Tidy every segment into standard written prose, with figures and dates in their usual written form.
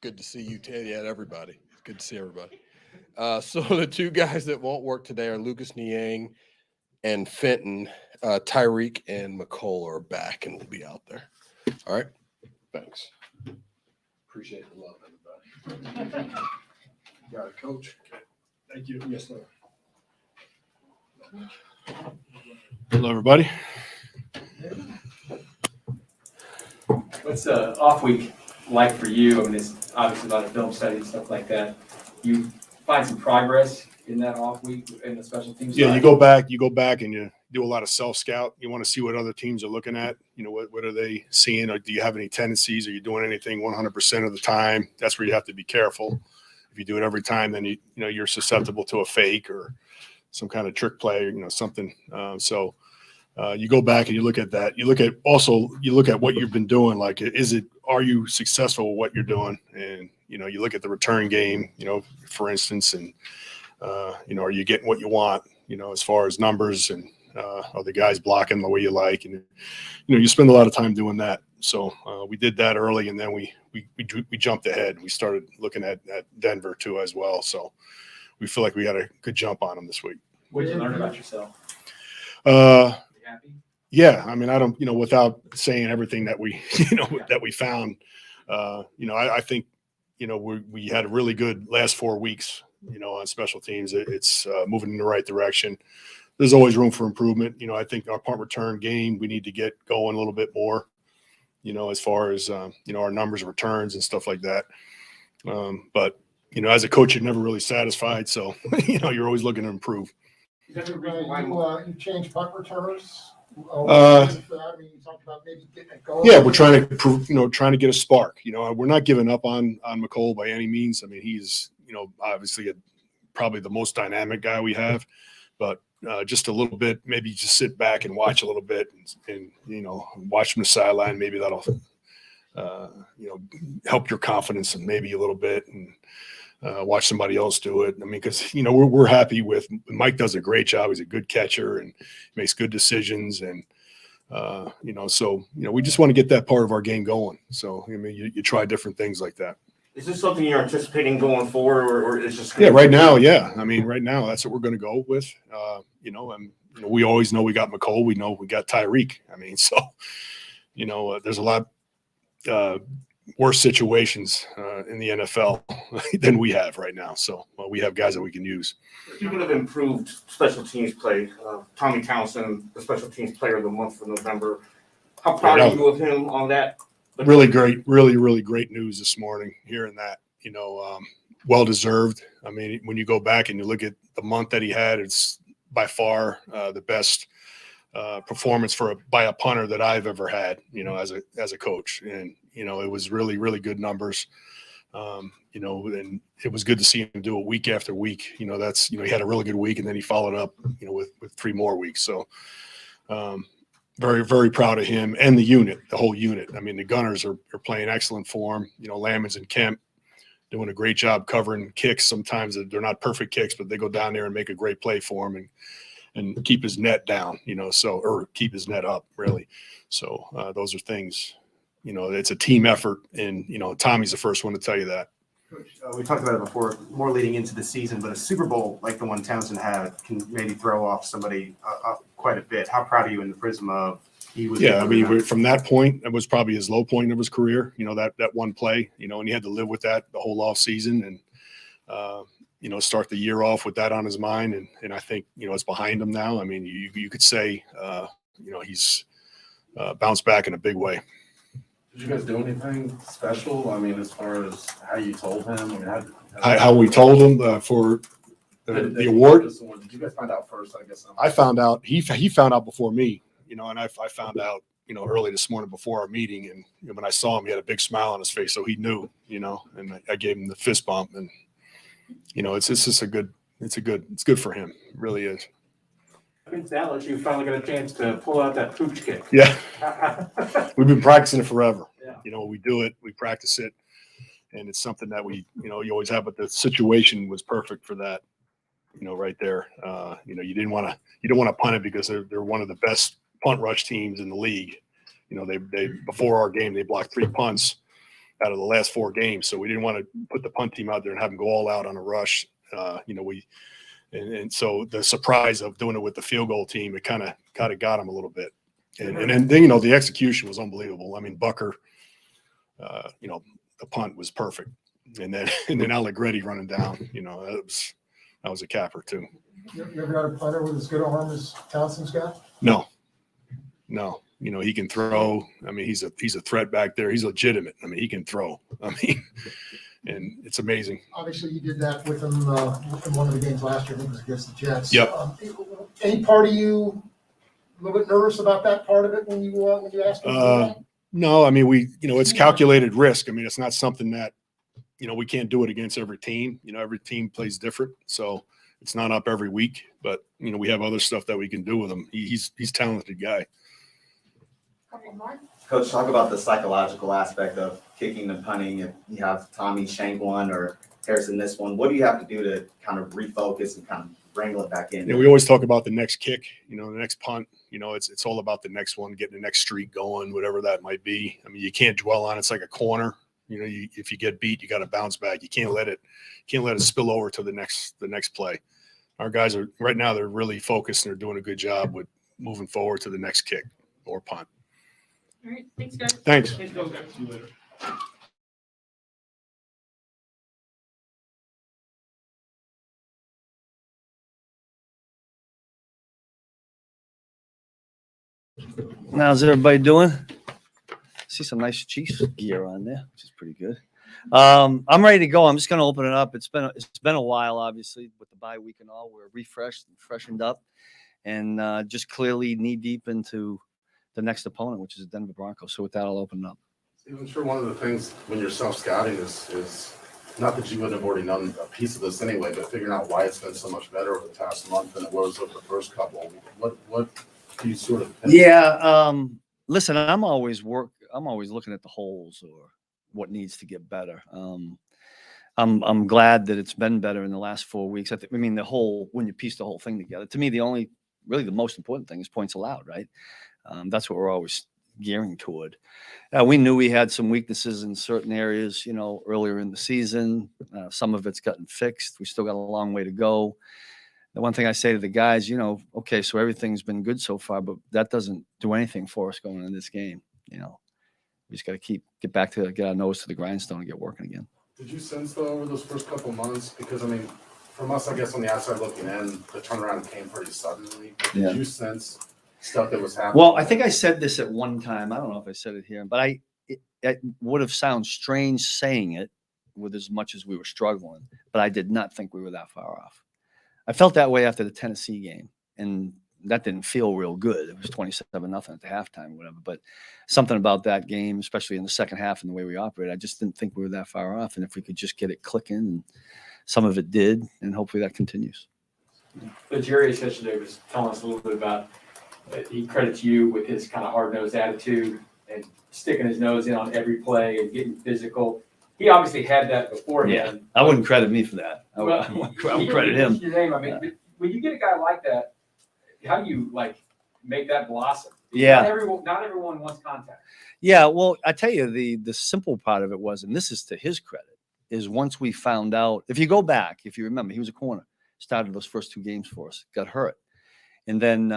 Good to see you, Ted. Yeah, everybody. Good to see everybody. So the two guys that won't work today are Lucas Niang and Fenton. Tyreek and McCole are back and will be out there. All right. Thanks. Appreciate the love, everybody. Got it, Coach. Okay. Thank you. Yes, sir. Hello, everybody. What's the off week like for you? I mean, it's obviously a lot of film study and stuff like that. You find some progress in that off week in the special teams? Yeah, you go back and you do a lot of self-scout. You want to see what other teams are looking at. You know, what are they seeing? Or do you have any tendencies? Are you doing anything 100% of the time? That's where you have to be careful. If you do it every time, then you're susceptible to a fake or some kind of trick play, something. You go back and you look at that. You look at what you've been doing. Like, are you successful with what you're doing? And, you look at the return game, for instance, and, are you getting what you want, as far as numbers and are the guys blocking the way you like? And, you spend a lot of time doing that. So we did that early, and then we jumped ahead. We started looking at Denver too as well. So we feel like we got a good jump on them this week. What did you learn about yourself? Happy? Yeah. I mean, I don't, without saying everything that we, that we found, I think, we had a really good last 4 weeks, on special teams. It's moving in the right direction. There's always room for improvement. I think our punt return game, we need to get going a little bit more, as far as, our numbers of returns and stuff like that. But, as a coach, you're never really satisfied. So, you're always looking to improve. You change punt returners? You talked about maybe getting it going. Yeah, we're trying to improve, trying to get a spark. We're not giving up on McCole by any means. I mean, he's, obviously probably the most dynamic guy we have, but just a little bit, maybe just sit back and watch a little bit and watch from the sideline. Maybe that'll, help your confidence and maybe a little bit and watch somebody else do it. I mean, because, we're happy with Mike does a great job. He's a good catcher and makes good decisions. And, we just want to get that part of our game going. So, I mean, you try different things like that. Is this something you're anticipating going forward or is just? Yeah, right now. Yeah. I mean, right now that's what we're going to go with, and we always know we got McCole. We know we got Tyreek. I mean, so, there's a lot, worse situations in the NFL than we have right now. So we have guys that we can use. You could have improved special teams play. Tommy Townsend, the special teams player of the month for November. How proud are you of him on that? Really great, really great news this morning, hearing that, well-deserved. I mean, when you go back and you look at the month that he had, it's by far the best performance by a punter that I've ever had, as a coach. And, it was really good numbers, and it was good to see him do it week after week. That's, he had a really good week and then he followed up, with 3 more weeks. So very proud of him and the whole unit. I mean, the Gunners are playing excellent form. Lamons and Kemp doing a great job covering kicks. Sometimes they're not perfect kicks, but they go down there and make a great play for him and keep his net down, or keep his net up, really. So those are things, it's a team effort, and, Tommy's the first one to tell you that. Coach, we talked about it before, more leading into the season, but a Super Bowl like the one Townsend had can maybe throw off somebody quite a bit. How proud are you in the prism of he was? Yeah, I mean, from that point, it was probably his low point of his career, that one play, and he had to live with that the whole off season and, start the year off with that on his mind. And I think, it's behind him now. I mean, you could say, he's bounced back in a big way. Did you guys do anything special? I mean, as far as how you told him? I mean, how we told him for the award? Did you guys find out first? I guess I found out. He found out before me. And I found out, early this morning before our meeting. And when I saw him, he had a big smile on his face, so he knew. And I gave him the fist bump, and it's just it's good for him. It really is. I think now that you finally got a chance to pull out that pooch kick. Yeah. We've been practicing it forever. Yeah. We do it, we practice it, and it's something that we, you always have, but the situation was perfect for that, right there. You don't want to punt it because they're one of the best punt rush teams in the league. They before our game, they blocked 3 punts, out of the last 4 games. So we didn't want to put the punt team out there and have them go all out on a rush. And so the surprise of doing it with the field goal team, it kind of got them a little bit. And then, the execution was unbelievable. I mean, Bucker, the punt was perfect. And then Allegretti running down, that was a capper too. You ever got a punter with as good an arm as Townsend's got? No. He can throw. I mean, he's a threat back there. He's legitimate. I mean, he can throw. I mean, and it's amazing. Obviously, you did that with him in one of the games last year. I think it was against the Jets. Yep. Any part of you a little bit nervous about that part of it when you asked him to do that? No, I mean, it's calculated risk. I mean, it's not something that, we can't do it against every team. Every team plays different. So it's not up every week, but, we have other stuff that we can do with him. He's a talented guy. Coach, talk about the psychological aspect of kicking and punting. If you have Tommy shank one or Harrison this one, what do you have to do to kind of refocus and kind of wrangle it back in? We always talk about the next kick, the next punt. It's all about the next one, getting the next streak going, whatever that might be. I mean, you can't dwell on it. It's like a corner. If you get beat, you got to bounce back. You can't let it spill over to the next play. Our guys are right now. They're really focused and they're doing a good job with moving forward to the next kick or punt. All right, thanks, guys. Thanks. Thanks, Coach. See you later. How's everybody doing? See some nice Chiefs gear on there, which is pretty good. I'm ready to go. I'm just going to open it up. It's been a while, obviously, with the bye week and all. We're refreshed and freshened up, and just clearly knee deep into the next opponent, which is the Denver Broncos. So with that, I'll open it up. I'm sure one of the things when you're self-scouting is not that you wouldn't have already known a piece of this anyway, but figuring out why it's been so much better over the past month than it was over the first couple. What do you sort of? Yeah. Listen, I'm always looking at the holes or what needs to get better. I'm glad that it's been better in the last 4 weeks. When you piece the whole thing together, to me, the most important thing is points allowed, right? That's what we're always gearing toward. We knew we had some weaknesses in certain areas, earlier in the season. Some of it's gotten fixed. We still got a long way to go. The one thing I say to the guys, okay, so everything's been good so far, but that doesn't do anything for us going in this game. We just got to get our nose to the grindstone and get working again. Did you sense though over those first couple months? Because I mean, from us, I guess on the outside looking in, the turnaround came pretty suddenly. Did you sense stuff that was happening? Well, I think I said this at one time. I don't know if I said it here, but it would have sounded strange saying it with as much as we were struggling, but I did not think we were that far off. I felt that way after the Tennessee game, and that didn't feel real good. It was 27-0 at the halftime, whatever. But something about that game, especially in the second half and the way we operate, I just didn't think we were that far off. And if we could just get it clicking, and some of it did, and hopefully that continues. But Jerry yesterday was telling us a little bit about he credits you with his kind of hard-nosed attitude and sticking his nose in on every play and getting physical. He obviously had that beforehand. I wouldn't credit me for that. I Well, would credit him. Your name. I mean, when you get a guy like that, how do you make that blossom? Yeah. Not everyone wants contact. Yeah, well, I tell you, the simple part of it was, and this is to his credit, is once we found out, if you go back, if you remember, he was a corner, started those first 2 games for us, got hurt. And then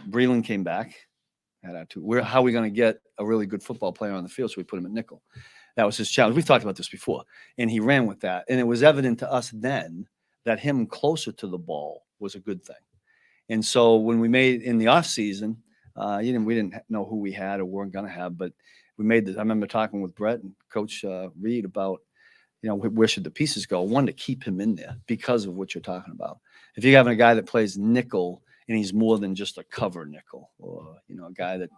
Breland came back. How are we going to get a really good football player on the field? So we put him at nickel. That was his challenge. We've talked about this before. And he ran with that. And it was evident to us then that him closer to the ball was a good thing. And so when we made in the offseason, we didn't know who we had or weren't going to have, but we made I remember talking with Brett and Coach Reed about, where should the pieces go? One, to keep him in there because of what you're talking about. If you're having a guy that plays nickel and he's more than just a cover nickel, or, a guy that,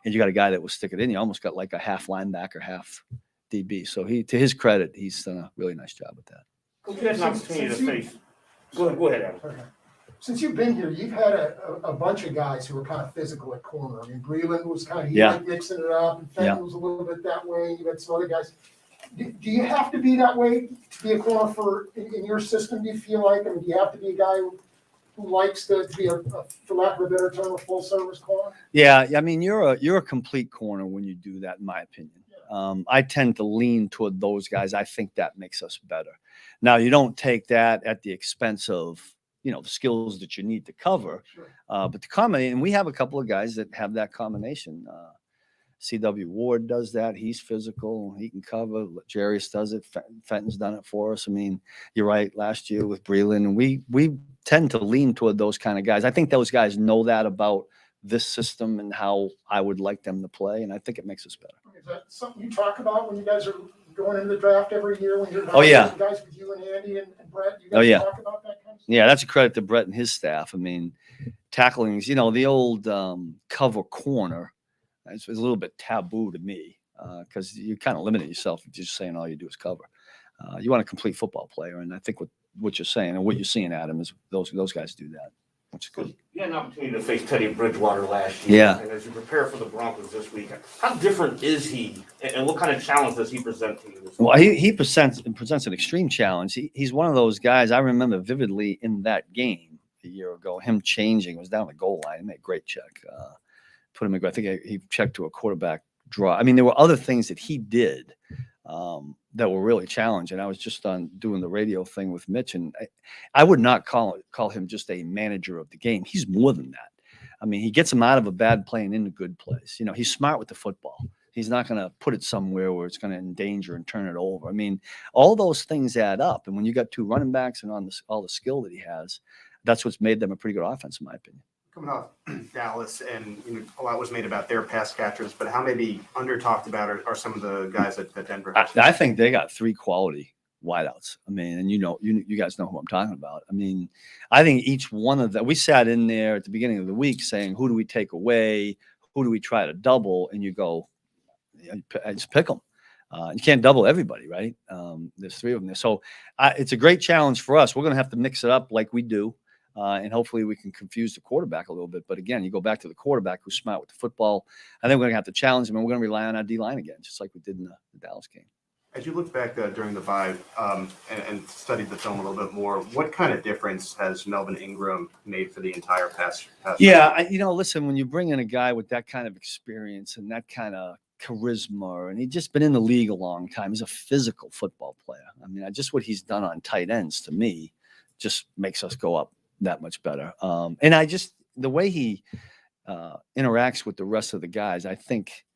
and you got a guy that will stick it in, you almost got like a half linebacker, half DB. So to his credit, he's done a really nice job with that. You had an opportunity to face. Go ahead, Adam. Okay. Since you've been here, you've had a bunch of guys who were kind of physical at corner. I mean, Breland was kind of like mixing it up, and Fenton was a little bit that way. You had some other guys. Do you have to be that way to be a corner in your system? Do you feel like? I mean, do you have to be a guy who likes to be for lack of a better term, a full service corner? Yeah, I mean, you're a complete corner when you do that, in my opinion. I tend to lean toward those guys. I think that makes us better. Now, you don't take that at the expense of, the skills that you need to cover. Sure. But the combination, and we have a couple of guys that have that combination. CW Ward does that. He's physical. He can cover. Jarius does it. Fenton's done it for us. I mean, you're right. Last year with Breland, we tend to lean toward those kind of guys. I think those guys know that about this system and how I would like them to play, and I think it makes us better. Is that something you talk about when you guys are going into the draft every year? When you're Oh, yeah. guys with you and Andy and Brett, you Oh, guys yeah. talk about that kind of stuff? Yeah, that's a credit to Brett and his staff. I mean, tacklings, the old cover corner, it's a little bit taboo to me because you kind of limit yourself if you're just saying all you do is cover. You want a complete football player, and I think what you're saying and what you're seeing, Adam, is those guys do that, which is good. You had an opportunity to face Teddy Bridgewater last year. Yeah. And as you prepare for the Broncos this week, how different is he? And what kind of challenge does he present to you this week? Well, he presents an extreme challenge. He's one of those guys I remember vividly in that game a year ago. Him changing, it was down the goal line. He made a great check. Put him in. I think he checked to a quarterback draw. I mean, there were other things that he did that were really challenging. I was just doing the radio thing with Mitch, and I would not call him just a manager of the game. He's more than that. I mean, he gets him out of a bad play and into a good place. He's smart with the football. He's not going to put it somewhere where it's going to endanger and turn it over. I mean, all those things add up. And when you got two running backs and all the skill that he has, that's what's made them a pretty good offense, in my opinion. Coming off Dallas, and a lot was made about their pass catchers, but how maybe under talked about are some of the guys that Denver has? I think they got three quality wideouts. I mean, and you guys know who I'm talking about. I mean, I think each one of them, we sat in there at the beginning of the week saying, who do we take away? Who do we try to double? And you go, just pick them. You can't double everybody, right? There's three of them there. So it's a great challenge for us. We're going to have to mix it up like we do. And hopefully we can confuse the quarterback a little bit. But again, you go back to the quarterback who's smart with the football. I think we're going to have to challenge him, and we're going to rely on our D-line again, just like we did in the Dallas game. As you look back during the bye and studied the film a little bit more, what kind of difference has Melvin Ingram made for the entire pass? Yeah, listen, when you bring in a guy with that kind of experience and that kind of charisma, and he's just been in the league a long time, he's a physical football player. I mean, just what he's done on tight ends, to me, just makes us go up that much better. And the way he interacts with the rest of the guys, I think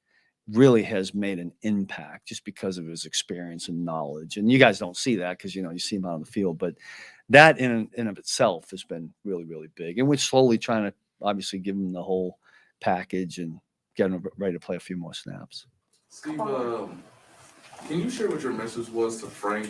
really has made an impact just because of his experience and knowledge. And you guys don't see that because, you see him out on the field, but that in of itself has been really, really big. And we're slowly trying to obviously give him the whole package and get him ready to play a few more snaps. Steve, can you share what your message was to Frank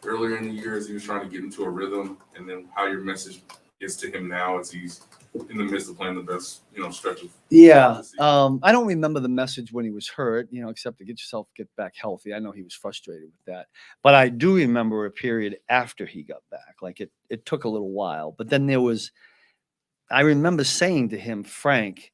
earlier in the year as he was trying to get into a rhythm, and then how your message is to him now as he's in the midst of playing the best, stretch of? Yeah. I don't remember the message when he was hurt, except to get back healthy. I know he was frustrated with that, but I do remember a period after he got back. Like it took a little while, but then I remember saying to him, Frank,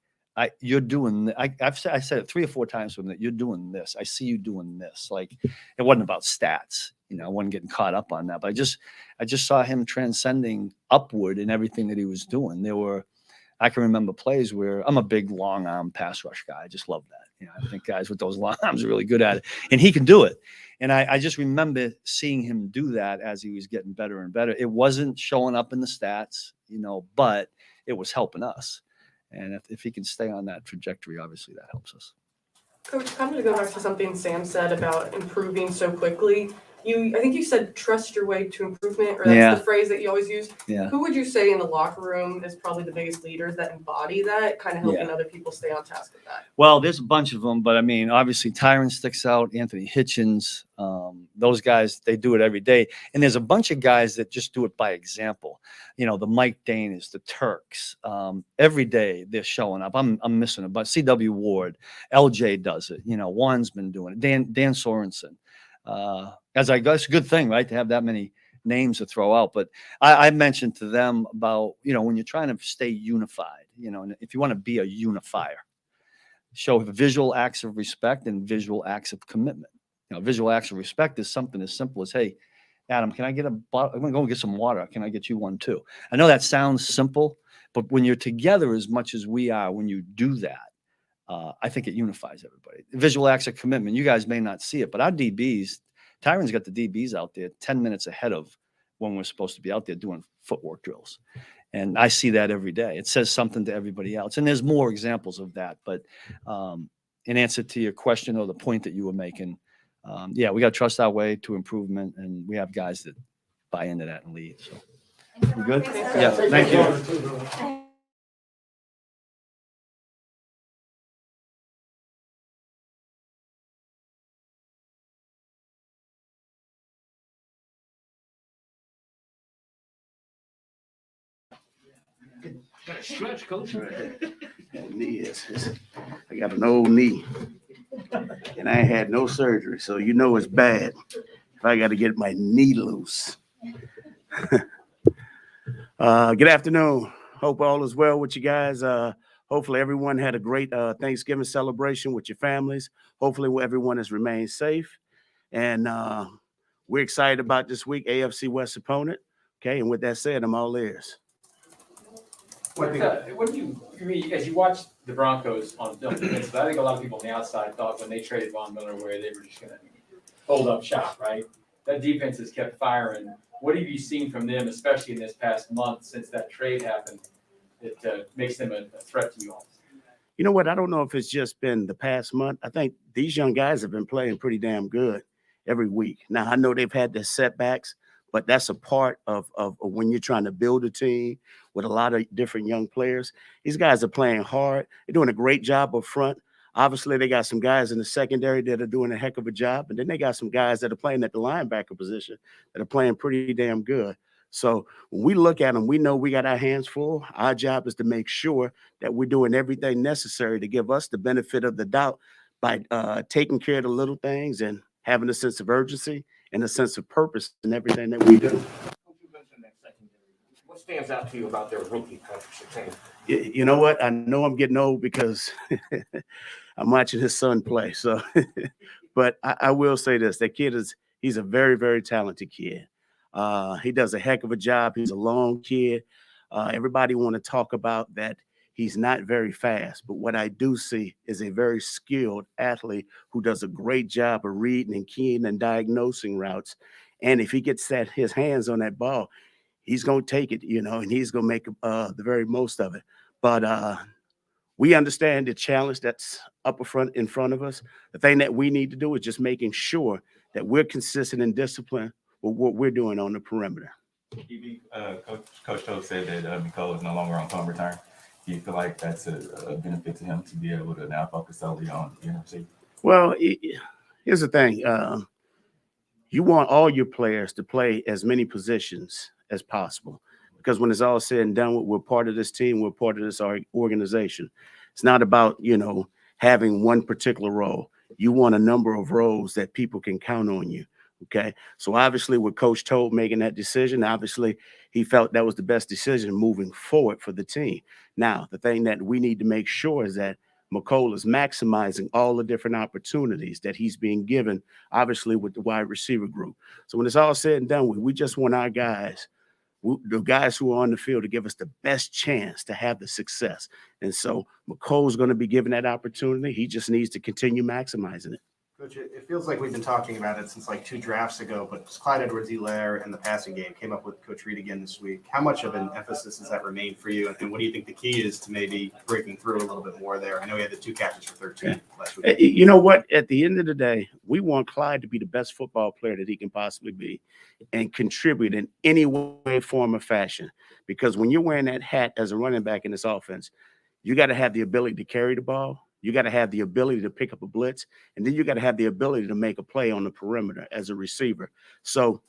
you're doing, I said it 3 or 4 times to him that you're doing this. I see you doing this. Like, it wasn't about stats. I wasn't getting caught up on that, but I just saw him transcending upward in everything that he was doing. I can remember plays where I'm a big long arm pass rush guy. I just love that. I think guys with those long arms are really good at it, and he can do it. And I just remember seeing him do that as he was getting better and better. It wasn't showing up in the stats, but it was helping us. And if he can stay on that trajectory, obviously that helps us. Coach, kind of to go back to something Sam said about improving so quickly. I think you said trust your way to improvement, or that's the phrase that you always use. Yeah. Who would you say in the locker room is probably the biggest leaders that embody that, kind of helping other people stay on task with that? Well, there's a bunch of them, but I mean, obviously Tyron sticks out, Anthony Hitchens, those guys, they do it every day. And there's a bunch of guys that just do it by example. The Mike Danas, the Turks, every day they're showing up. I'm missing it, but CW Ward, LJ does it. Juan's been doing it. Dan Sorensen. It's a good thing, right, to have that many names to throw out. But I mentioned to them about, when you're trying to stay unified, and if you want to be a unifier, show visual acts of respect and visual acts of commitment. Visual acts of respect is something as simple as, hey, Adam, can I get a bottle? I'm going to go and get some water. Can I get you one too? I know that sounds simple, but when you're together as much as we are, when you do that, I think it unifies everybody. Visual acts of commitment. You guys may not see it, but our DBs, Tyron's got the DBs out there 10 minutes ahead of when we're supposed to be out there doing footwork drills. And I see that every day. It says something to everybody else. And there's more examples of that. But in answer to your question or the point that you were making, yeah, we got to trust our way to improvement. And we have guys that buy into that and lead. So we good? Yeah, thank you. Got a stretch, coach. That knee I got an old knee, and I ain't had no surgery, so you know it's bad if I got to get my knee loose. Good afternoon. Hope all is well with you guys. Hopefully everyone had a great Thanksgiving celebration with your families. Hopefully everyone has remained safe, and we're excited about this week, AFC West opponent. Okay, and with that said, I'm all ears. What do you, I mean, as you watch the Broncos on defense, I think a lot of people on the outside thought when they traded Von Miller where they were just going to hold up shop, right? That defense has kept firing. What have you seen from them, especially in this past month since that trade happened, that makes them a threat to you all? You know what? I don't know if it's just been the past month. I think these young guys have been playing pretty damn good every week. Now, I know they've had their setbacks, but that's a part of when you're trying to build a team with a lot of different young players. These guys are playing hard. They're doing a great job up front. Obviously, they got some guys in the secondary that are doing a heck of a job. And then they got some guys that are playing at the linebacker position that are playing pretty damn good. So when we look at them, we know we got our hands full. Our job is to make sure that we're doing everything necessary to give us the benefit of the doubt by taking care of the little things and having a sense of urgency and a sense of purpose in everything that we do. What stands out to you about their rookie Patrick? You know what? I know I'm getting old because I'm watching his son play. So, but I will say this: that kid he's a very, very talented kid. He does a heck of a job. He's a long kid. Everybody want to talk about that. He's not very fast, but what I do see is a very skilled athlete who does a great job of reading and keying and diagnosing routes. And if he gets his hands on that ball, he's going to take it, and he's going to make the very most of it. But we understand the challenge that's up in front of us. The thing that we need to do is just making sure that we're consistent and disciplined with what we're doing on the perimeter. Coach Toub said that Nicole is no longer on punt return. Do you feel like that's a benefit to him to be able to now focus solely on the NFC? Well, here's the thing. You want all your players to play as many positions as possible, because when it's all said and done, we're part of this team, we're part of this organization. It's not about, having one particular role. You want a number of roles that people can count on you. Okay. So obviously with Coach Toub making that decision, obviously he felt that was the best decision moving forward for the team. Now, the thing that we need to make sure is that McCole is maximizing all the different opportunities that he's being given, obviously with the wide receiver group. So when it's all said and done, we just want our guys, the guys who are on the field, to give us the best chance to have the success. And so McCole's going to be given that opportunity. He just needs to continue maximizing it. Coach, it feels like we've been talking about it since like 2 drafts ago, but Clyde Edwards-Helaire and the passing game came up with Coach Reed again this week. How much of an emphasis has that remained for you? And what do you think the key is to maybe breaking through a little bit more there? I know he had the 2 catches for 13 last week. You know what? At the end of the day, we want Clyde to be the best football player that he can possibly be and contribute in any way, form, or fashion. Because when you're wearing that hat as a running back in this offense, you got to have the ability to carry the ball. You got to have the ability to pick up a blitz, and then you got to have the ability to make a play on the perimeter as a receiver. So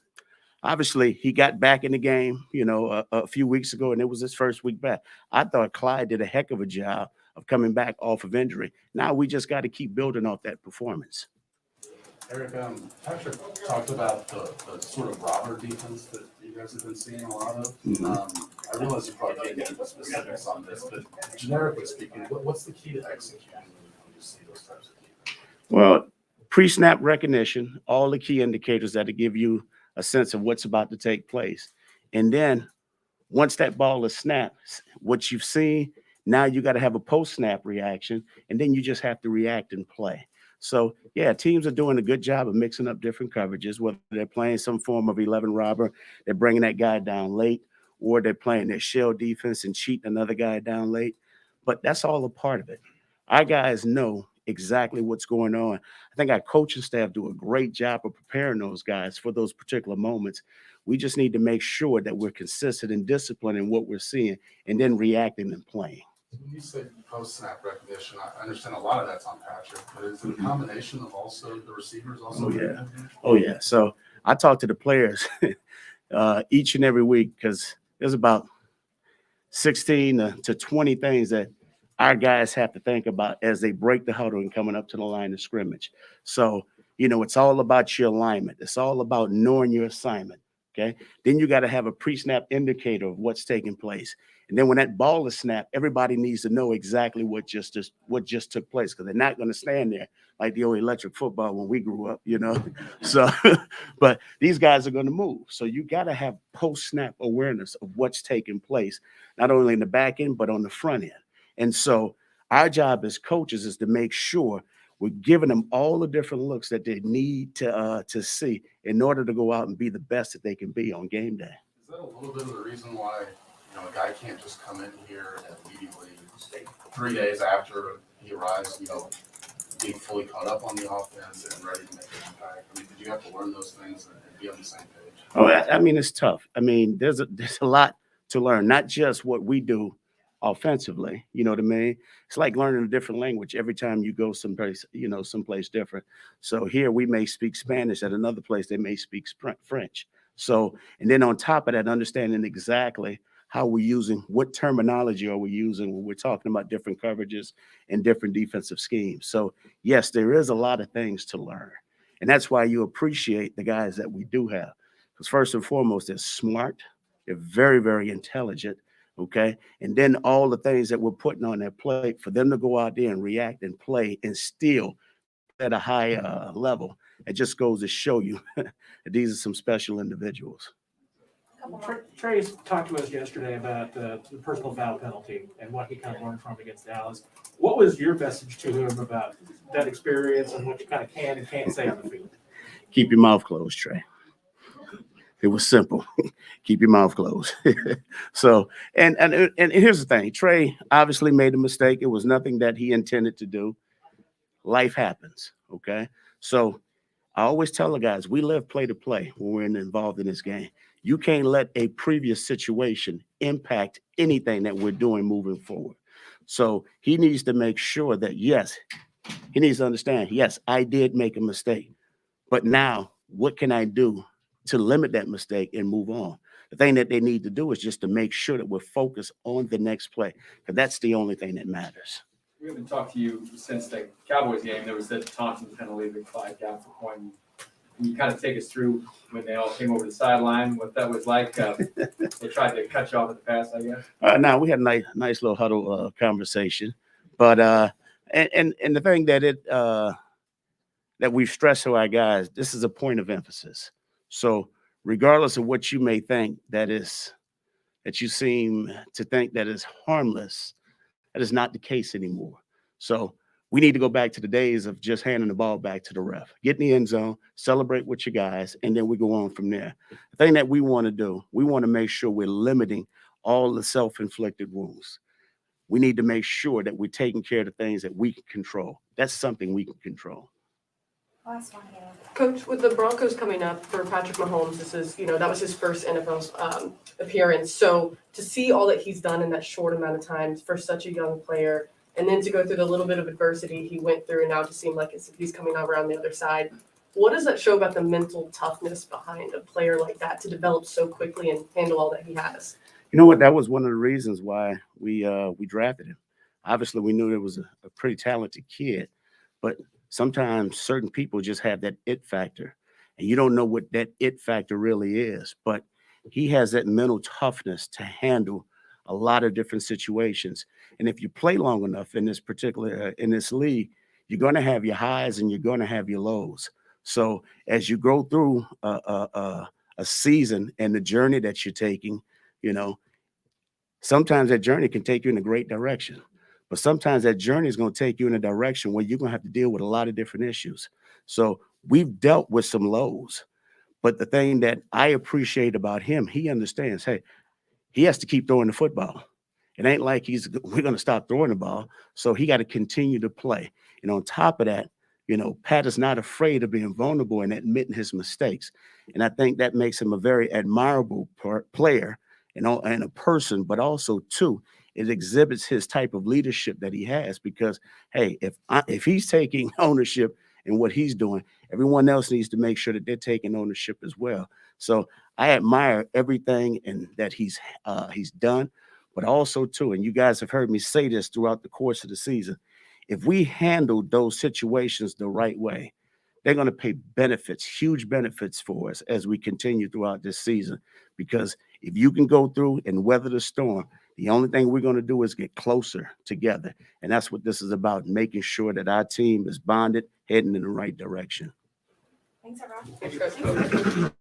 obviously he got back in the game, a few weeks ago, and it was his first week back. I thought Clyde did a heck of a job of coming back off of injury. Now we just got to keep building off that performance. Eric, Patrick talked about the sort of robber defense that you guys have been seeing a lot of. I realize you probably can't get into specifics on this, but generically speaking, what's the key to executing when you see those types of defense? Well, pre-snap recognition, all the key indicators that give you a sense of what's about to take place. And then once that ball is snapped, what you've seen Now you got to have a post-snap reaction, and then you just have to react and play. So, yeah, teams are doing a good job of mixing up different coverages, whether they're playing some form of 11 robber, they're bringing that guy down late, or they're playing their shell defense and cheating another guy down late. But that's all a part of it. Our guys know exactly what's going on. I think our coaching staff do a great job of preparing those guys for those particular moments. We just need to make sure that we're consistent and disciplined in what we're seeing and then reacting and playing. When you say post-snap recognition, I understand a lot of that's on Patrick, but is it a combination of also the receivers also? Oh, yeah. Oh, yeah. So I talk to the players each and every week because there's about 16 to 20 things that our guys have to think about as they break the huddle and coming up to the line of scrimmage. So, it's all about your alignment. It's all about knowing your assignment. Okay. Then you got to have a pre-snap indicator of what's taking place. And then when that ball is snapped, everybody needs to know exactly what just took place, because they're not going to stand there like the old electric football when we grew up, So, but these guys are going to move. So you got to have post-snap awareness of what's taking place, not only in the back end, but on the front end. And so our job as coaches is to make sure we're giving them all the different looks that they need to see in order to go out and be the best that they can be on game day. Is that a little bit of the reason why, a guy can't just come in here and immediately, 3 days after he arrives, be fully caught up on the offense and ready to make an impact? I mean, did you have to learn those things and be on the same page? Oh, I mean, it's tough. I mean, there's a lot to learn, not just what we do offensively, you know what I mean? It's like learning a different language every time you go someplace, someplace different. So here we may speak Spanish, at another place they may speak French. So, and then on top of that, understanding exactly how we're using, what terminology are we using when we're talking about different coverages and different defensive schemes. So yes, there is a lot of things to learn. And that's why you appreciate the guys that we do have. Because first and foremost, they're smart, they're very, very intelligent. Okay. And then all the things that we're putting on their plate for them to go out there and react and play and still at a high level. It just goes to show you that these are some special individuals. Trey talked to us yesterday about the personal foul penalty and what he kind of learned from against Dallas. What was your message to him about that experience and what you kind of can and can't say on the field? Keep your mouth closed, Trey. It was simple. Keep your mouth closed. So, and here's the thing. Trey obviously made a mistake. It was nothing that he intended to do. Life happens, okay? So I always tell the guys, we live play to play when we're involved in this game. You can't let a previous situation impact anything that we're doing moving forward. So he needs to make sure that, yes, he needs to understand, yes, I did make a mistake, but now what can I do to limit that mistake and move on? The thing that they need to do is just to make sure that we're focused on the next play, because that's the only thing that matters. We haven't talked to you since the Cowboys game. There was that Thompson penalty that Clyde got for Coin. Can you kind of take us through when they all came over the sideline, what that was like? They tried to cut you off at the pass, I guess. Now we had a nice little huddle conversation, but and the thing that that we've stressed to our guys, this is a point of emphasis. So regardless of what you may think that you seem to think that is harmless, that is not the case anymore. So we need to go back to the days of just handing the ball back to the ref, get in the end zone, celebrate with your guys, and then we go on from there. The thing that we want to do, we want to make sure we're limiting all the self-inflicted wounds. We need to make sure that we're taking care of the things that we can control. That's something we can control. Last one here. Coach, with the Broncos coming up for Patrick Mahomes, this is, that was his first NFL appearance. So to see all that he's done in that short amount of time for such a young player, and then to go through the little bit of adversity he went through, and now to seem like he's coming out around the other side, what does that show about the mental toughness behind a player like that to develop so quickly and handle all that he has? You know what? That was one of the reasons why we drafted him. Obviously, we knew there was a pretty talented kid, but sometimes certain people just have that it factor, and you don't know what that it factor really is. But he has that mental toughness to handle a lot of different situations. And if you play long enough in this league, you're going to have your highs and you're going to have your lows. So as you go through a season and the journey that you're taking, Sometimes that journey can take you in a great direction, but sometimes that journey is going to take you in a direction where you're going to have to deal with a lot of different issues. So we've dealt with some lows, but the thing that I appreciate about him, he understands, hey, he has to keep throwing the football. It ain't like we're going to stop throwing the ball. So he got to continue to play. And on top of that, Pat is not afraid of being vulnerable and admitting his mistakes. And I think that makes him a very admirable player and a person, but also too, it exhibits his type of leadership that he has because, hey, if he's taking ownership in what he's doing, everyone else needs to make sure that they're taking ownership as well. So I admire everything and that he's done, but also too, and you guys have heard me say this throughout the course of the season, if we handle those situations the right way, they're going to pay benefits, huge benefits for us as we continue throughout this season. Because if you can go through and weather the storm, the only thing we're going to do is get closer together. And that's what this is about, making sure that our team is bonded, heading in the right direction. Thanks, everyone.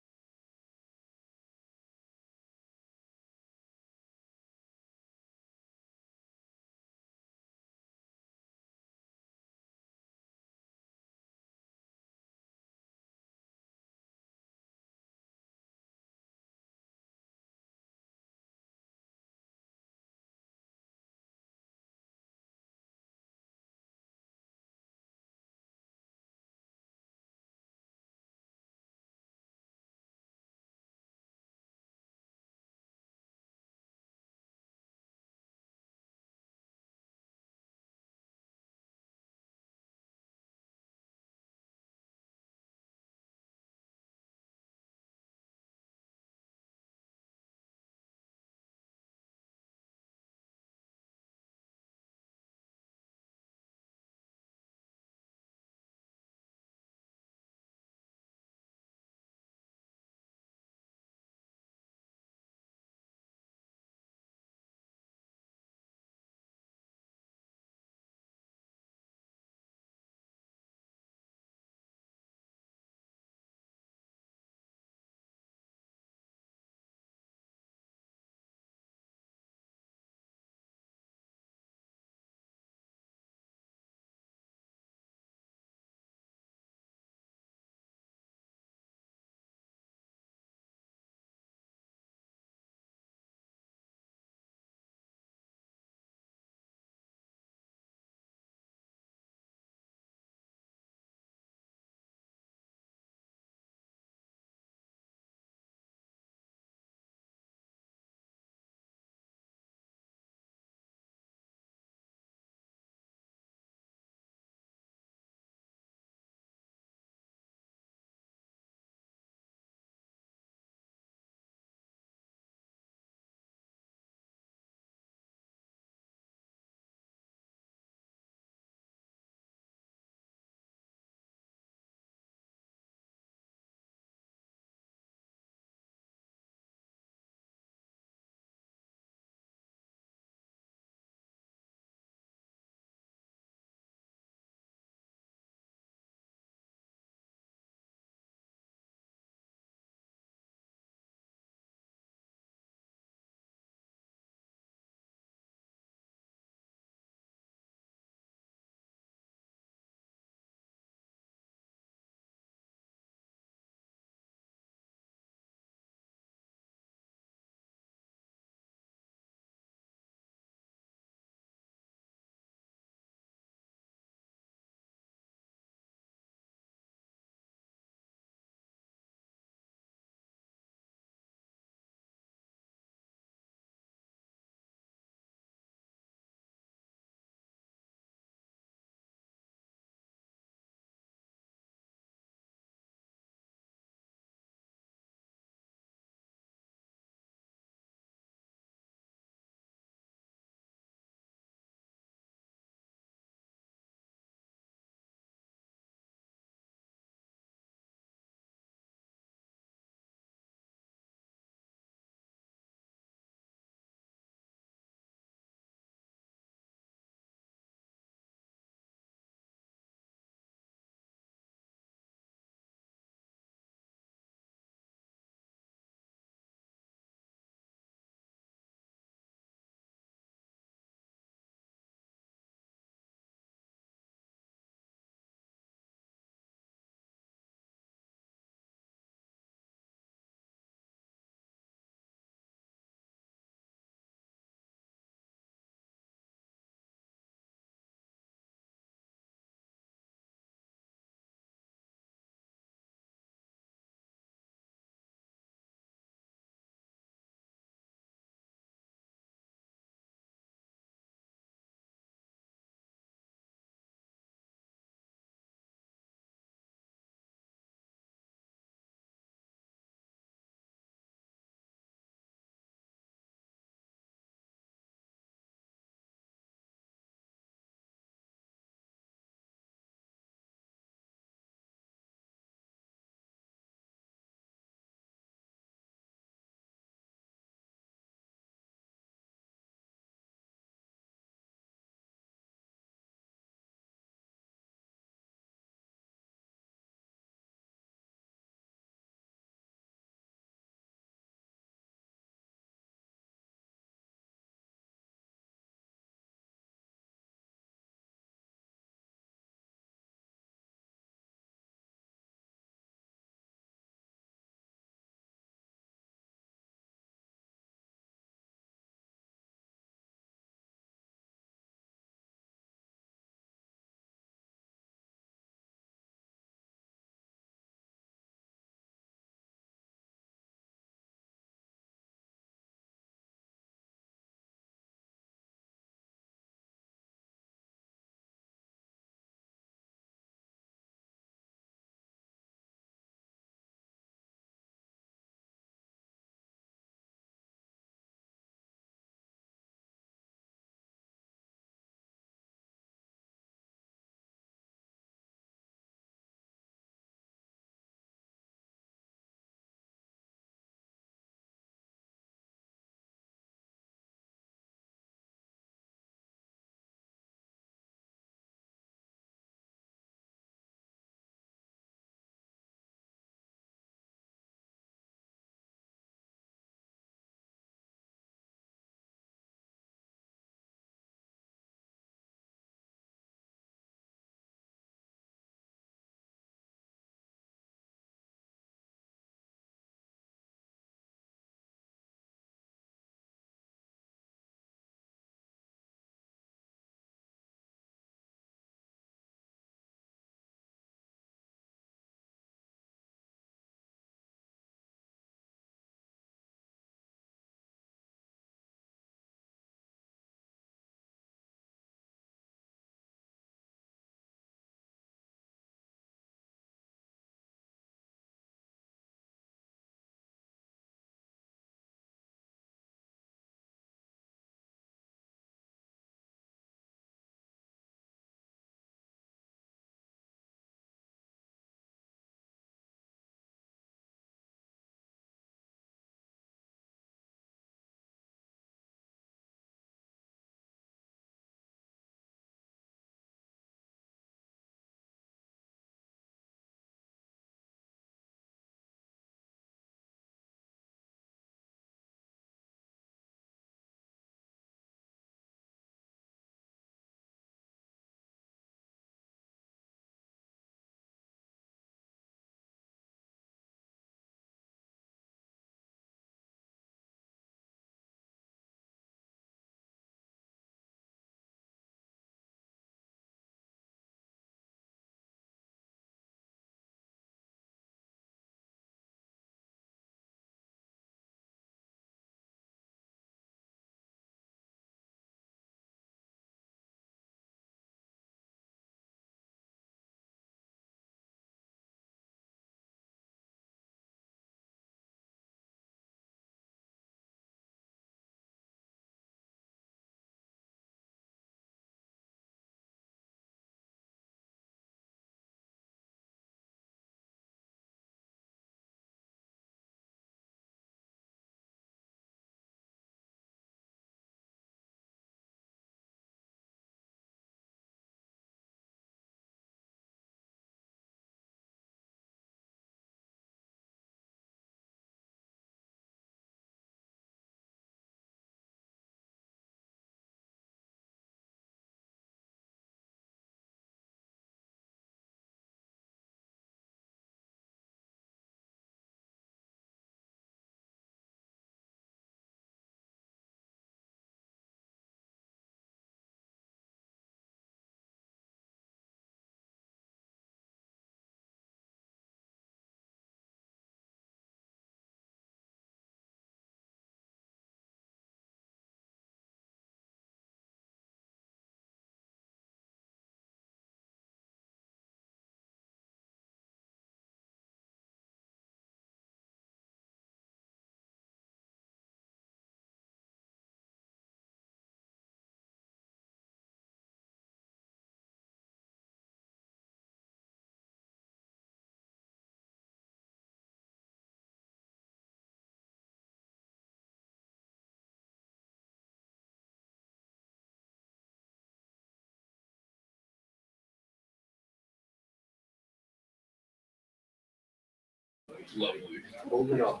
Lovely. Moving on.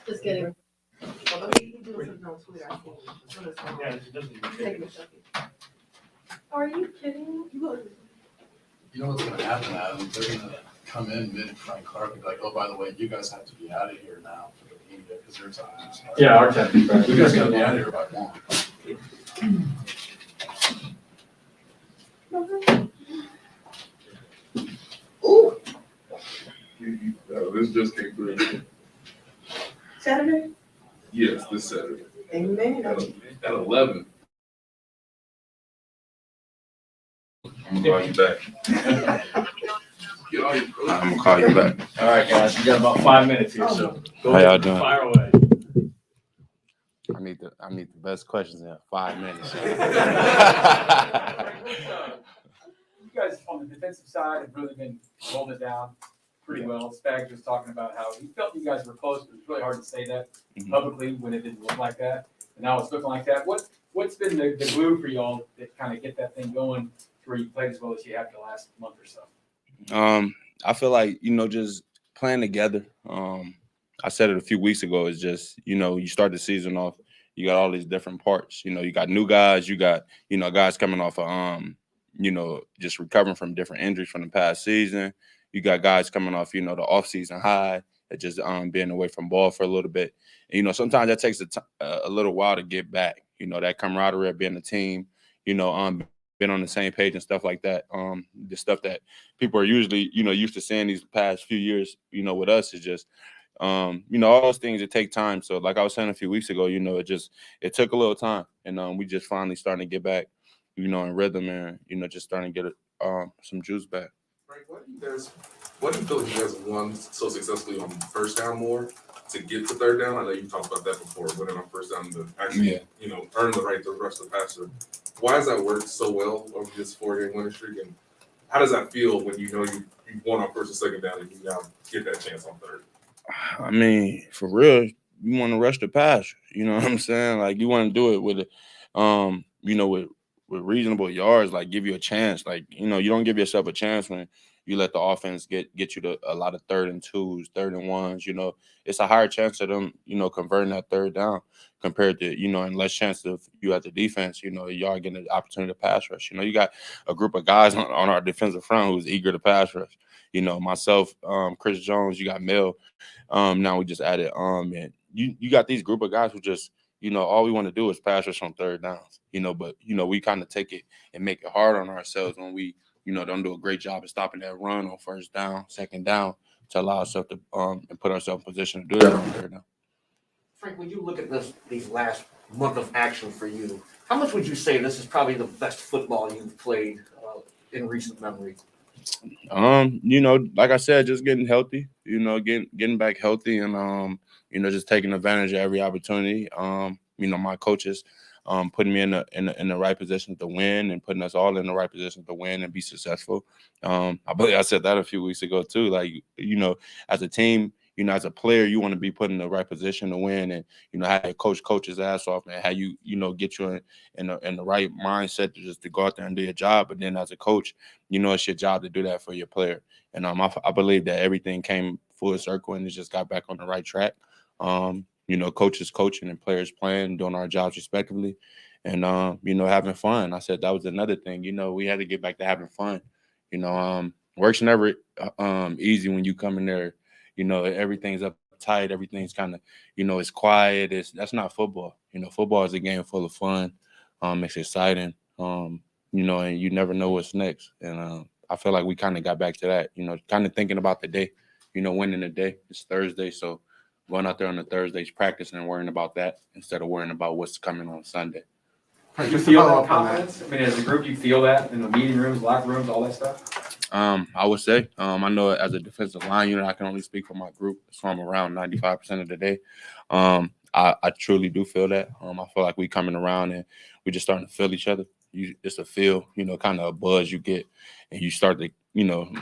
Just kidding. Well, let me do something else weird. Take a selfie. Are you kidding? You look. You know what's gonna happen, Adam? They're gonna come in mid Frank Clark and be like, oh, by the way, you guys have to be out of here now for the media because your time is starting. Yeah, our time. You guys gotta be out of here by 1. This just came through. Saturday? Yes, this Saturday. Amen. At 11. I'm gonna call you back. I'm gonna call you back. All right, guys, we got about 5 minutes here, so go How y'all ahead, doing? fire away. I need the best questions in 5 minutes. You guys on the defensive side have really been holding it down pretty well. Spags was talking about how he felt you guys were close, but it's really hard to say that publicly when it didn't look like that. And now it's looking like that. What's been the glue for y'all that kind of get that thing going to where you played as well as you have the last month or so? I feel like, just playing together. I said it a few weeks ago, is just, you start the season off, you got all these different parts. You got new guys, you got, guys coming off of, just recovering from different injuries from the past season. You got guys coming off, the offseason high, just being away from ball for a little bit. And, sometimes that takes a little while to get back. That camaraderie of being a team, been on the same page and stuff like that. The stuff that people are usually, used to seeing these past few years, with us is just, all those things that take time. So like I was saying a few weeks ago, it took a little time, and we just finally starting to get back, in rhythm and, just starting to get some juice back. Frank, what do you feel like you guys have won so successfully on first down more to get to third down? I know you talked about that before, winning on first down to actually, earn the right to rush the passer. Why has that worked so well over this 4-game winning streak? And how does that feel when you won on first and second down and you now get that chance on third? I mean, for real, you want to rush the passer. You know what I'm saying? Like, you want to do it with, with reasonable yards, like give you a chance. Like, you don't give yourself a chance when you let the offense get you to a lot of 3rd and 2s, 3rd and 1s. It's a higher chance of them, converting that third down compared to, and less chance of you at the defense, y'all getting the opportunity to pass rush. You got a group of guys on our defensive front who's eager to pass rush. Myself, Chris Jones, you got Mel. Now we just added, and you got these group of guys who just, all we want to do is pass rush on third downs, but, we kind of take it and make it hard on ourselves when we, don't do a great job of stopping that run on first down, second down, to allow ourselves to and put ourselves in position to do that on third down. Frank, when you look at these last month of action for you, how much would you say this is probably the best football you've played in recent memory? Like I said, just getting healthy, getting back healthy and, just taking advantage of every opportunity. My coaches putting me in the right position to win and putting us all in the right position to win and be successful. I believe I said that a few weeks ago too. Like, as a team, as a player, you want to be put in the right position to win, and how your coach his ass off, and how you get you in the right mindset to go out there and do your job. But then as a coach, it's your job to do that for your player. And I believe that everything came full circle and it just got back on the right track. Coaches coaching and players playing, doing our jobs respectively, and having fun. I said that was another thing. We had to get back to having fun. Work's never easy when you come in there. Everything's uptight. Everything's kind of, it's quiet. That's not football. Football is a game full of fun. It's exciting. And you never know what's next. And I feel like we kind of got back to that. Kind of thinking about the day. Winning the day. It's Thursday, so going out there on the Thursdays, practicing and worrying about that instead of worrying about what's coming on Sunday. Do you feel that confidence? I mean, as a group, you feel that in the meeting rooms, locker rooms, all that stuff? I would say, I know as a defensive line unit, I can only speak for my group, so I'm around 95% of the day. I truly do feel that. I feel like we coming around and we just starting to feel each other. It's a feel, kind of a buzz you get, and you start to,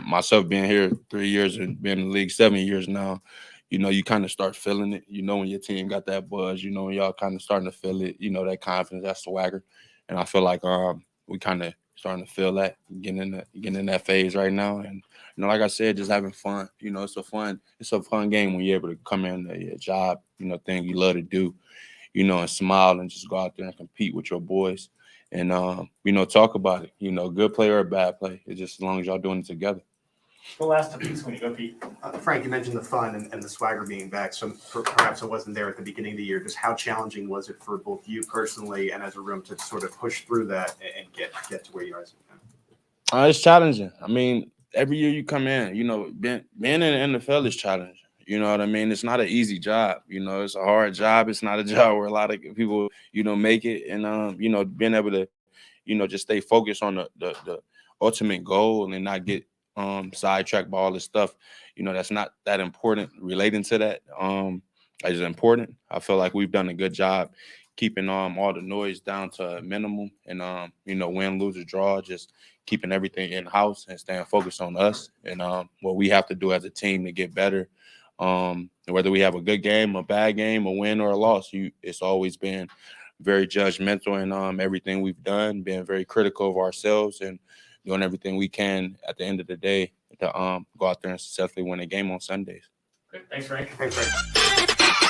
myself being here 3 years and being in the league 7 years now, you kind of start feeling it. When your team got that buzz, when y'all kind of starting to feel it, that confidence, that swagger. And I feel like we kind of starting to feel that, getting in that phase right now. And like I said, just having fun. It's a fun game when you're able to come in your job, thing you love to do, and smile and just go out there and compete with your boys. And talk about it. Good play or a bad play. It's just as long as y'all doing it together. The last piece when you go, Pete. Frank, you mentioned the fun and the swagger being back. So perhaps it wasn't there at the beginning of the year. Just how challenging was it for both you personally and as a room to sort of push through that and get to where you are? It's challenging. I mean, every year you come in, being in the NFL is challenging. You know what I mean? It's not an easy job. It's a hard job. It's not a job where a lot of people, make it. And, being able to, just stay focused on the ultimate goal and not get sidetracked by all this stuff, that's not that important. Relating to that is important. I feel like we've done a good job keeping all the noise down to a minimum and, win, lose, or draw, just keeping everything in-house and staying focused on us and what we have to do as a team to get better. Whether we have a good game, a bad game, a win, or a loss, it's always been very judgmental in everything we've done, being very critical of ourselves and doing everything we can at the end of the day to go out there and successfully win a game on Sundays. Thanks, Frank. Thanks, Frank.